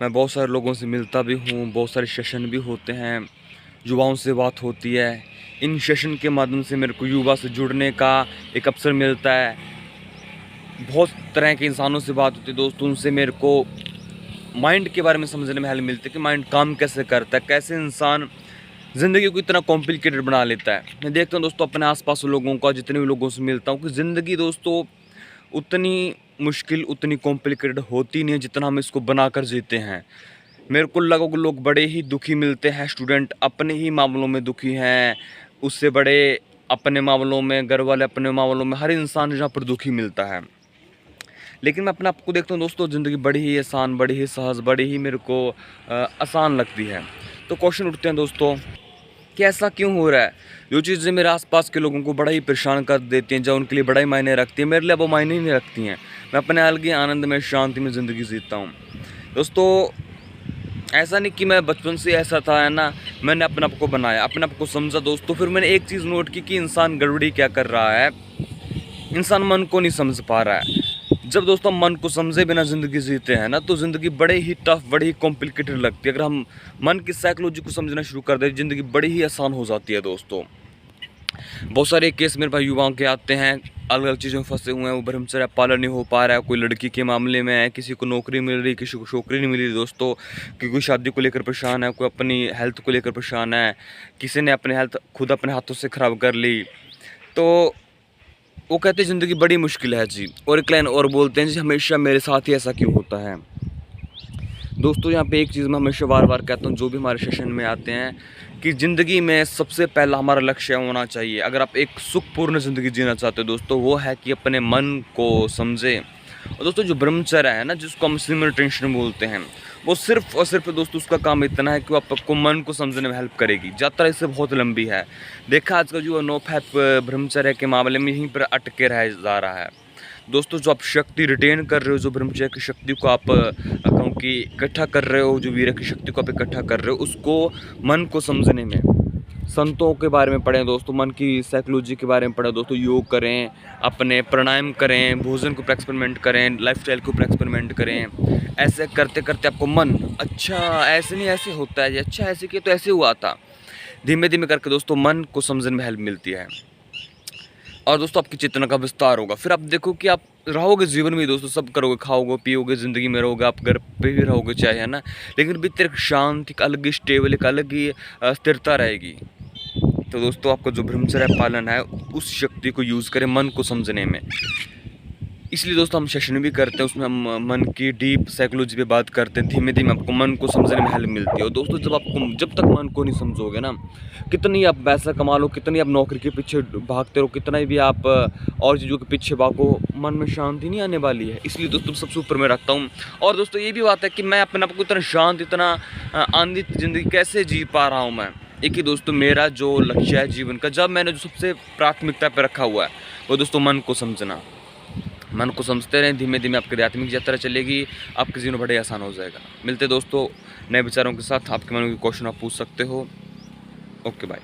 मैं बहुत सारे लोगों से मिलता भी हूँ, बहुत सारे सेशन भी होते हैं, युवाओं से बात होती है। इन सेशन के माध्यम से मेरे को युवा से जुड़ने का एक अवसर मिलता है। बहुत तरह के इंसानों से बात होती है दोस्तों, उनसे मेरे को माइंड के बारे में समझने में हेल्प मिलती है कि माइंड काम कैसे करता है, कैसे इंसान ज़िंदगी को इतना कॉम्प्लिकेटेड बना लेता है। मैं देखता हूँ दोस्तों अपने आसपास लोगों का, जितने भी लोगों से मिलता हूँ, कि ज़िंदगी दोस्तों उतनी मुश्किल, उतनी कॉम्प्लिकेटेड होती नहीं है जितना हम इसको बनाकर जीते हैं। मेरे को लोग बड़े ही दुखी मिलते हैं, स्टूडेंट अपने ही मामलों में दुखी हैं, उससे बड़े अपने मामलों में, घर वाले अपने मामलों में, हर इंसान यहाँ पर दुखी मिलता है। लेकिन मैं अपने आप को देखता हूँ दोस्तों, ज़िंदगी बड़ी ही आसान, बड़ी ही सहज, बड़ी ही मेरे को आसान लगती है। तो क्वेश्चन उठते हैं दोस्तों कि ऐसा क्यों हो रहा है? जो चीज़ें मेरे आसपास के लोगों को बड़ा ही परेशान कर देती हैं, जो उनके लिए बड़ा ही मायने रखती हैं, मेरे लिए वो मायने ही नहीं रखती हैं। मैं अपने अलग ही आनंद में, शांति में ज़िंदगी जीता हूँ दोस्तों। ऐसा नहीं कि मैं बचपन से ऐसा था, है ना, मैंने अपने आप को बनाया, अपने आप को समझा दोस्तों। फिर मैंने एक चीज़ नोट की कि इंसान गड़बड़ी क्या कर रहा है, इंसान मन को नहीं समझ पा रहा है। जब दोस्तों मन को समझे बिना ज़िंदगी जीते हैं ना, तो ज़िंदगी बड़े ही टफ, बड़ी ही कॉम्प्लिकेटेड लगती है। अगर हम मन की साइकोलॉजी को समझना शुरू कर दें, ज़िंदगी बड़ी ही आसान हो जाती है दोस्तों। बहुत सारे केस मेरे पास युवाओं के आते हैं, अलग अलग चीज़ों में फंसे हुए हैं, वो ब्रह्मचर्य पालन नहीं हो पा रहा है। कोई लड़की के मामले में है, किसी को नौकरी मिल रही, किसी को छोकरी नहीं मिल रही दोस्तों, कि कोई शादी को लेकर परेशान है, कोई अपनी हेल्थ को लेकर परेशान है, किसी ने अपनी हेल्थ खुद अपने हाथों से ख़राब कर ली। तो वो कहते हैं ज़िंदगी बड़ी मुश्किल है जी, और एक लाइन और बोलते हैं जी, हमेशा मेरे साथ ही ऐसा क्यों होता है। दोस्तों यहाँ पे एक चीज़ मैं हमेशा बार बार कहता हूँ, जो भी हमारे सेशन में आते हैं, कि ज़िंदगी में सबसे पहला हमारा लक्ष्य होना चाहिए, अगर आप एक सुखपूर्ण ज़िंदगी जीना चाहते हो दोस्तों, वो है कि अपने मन को समझें। और दोस्तों जो ब्रह्मचर्य है ना, जिसको हम सिमल्टेनियस बोलते हैं, वो सिर्फ और सिर्फ दोस्तों उसका काम इतना है कि वो आपको मन को समझने में हेल्प करेगी। यात्रा इससे बहुत लंबी है। देखा आजकल जो नो फैप ब्रह्मचर्य के मामले में यहीं पर अटके रह जा रहा है दोस्तों। जो आप शक्ति रिटेन कर रहे हो, जो ब्रह्मचर्य की शक्ति को आप कहूँ कि इकट्ठा कर रहे हो, जो वीर्य की शक्ति को आप इकट्ठा कर रहे हो, उसको मन को समझने में संतों के बारे में पढ़ें दोस्तों, मन की साइकोलॉजी के बारे में पढ़ें दोस्तों, योग करें, अपने प्राणायाम करें, भोजन को एक्सपेरिमेंट करें, लाइफस्टाइल के ऊपर एक्सपेरिमेंट करें। ऐसे करते करते आपको मन, अच्छा ऐसे नहीं ऐसे होता है, अच्छा ऐसे किया तो ऐसे हुआ था, धीमे धीमे करके दोस्तों मन को समझने में हेल्प मिलती है। और दोस्तों आपकी चेतना का विस्तार होगा। फिर आप देखो कि आप रहोगे जीवन में दोस्तों, सब करोगे, खाओगे पियोगे, ज़िंदगी में रहोगे, आप घर पे भी रहोगे चाहे, है ना, लेकिन भीतर एक शांति, एक अलग ही स्टेबल, एक अलग ही स्थिरता रहेगी। तो दोस्तों आपका जो ब्रह्मचर्य पालन है, उस शक्ति को यूज़ करें मन को समझने में। इसलिए दोस्तों हम सेशन भी करते हैं, उसमें हम मन की डीप साइकोलॉजी पे बात करते हैं। धीमे धीमे आपको मन को समझने में हेल्प मिलती है। और दोस्तों जब तक मन को नहीं समझोगे ना, कितनी आप पैसा कमा लो, कितनी आप नौकरी के पीछे भागते रहो, कितना भी आप और चीज़ों के पीछे भागो, मन में शांति नहीं आने वाली है। इसलिए दोस्तों सबसे ऊपर मैं रखता हूँ। और दोस्तों ये भी बात है कि मैं अपने आप को इतना शांत, इतना आनंदित ज़िंदगी कैसे जी पा रहा हूँ मैं। एक ही दोस्तों मेरा जो लक्ष्य है जीवन का, जब मैंने जो सबसे प्राथमिकता पर रखा हुआ है, वो दोस्तों मन को समझना। मन को समझते रहें, धीमे धीमे आपकी आध्यात्मिक यात्रा चलेगी, आपके जीवन बड़े आसान हो जाएगा। मिलते दोस्तों नए विचारों के साथ, आपके मन के क्वेश्चन आप पूछ सकते हो। Okay bye.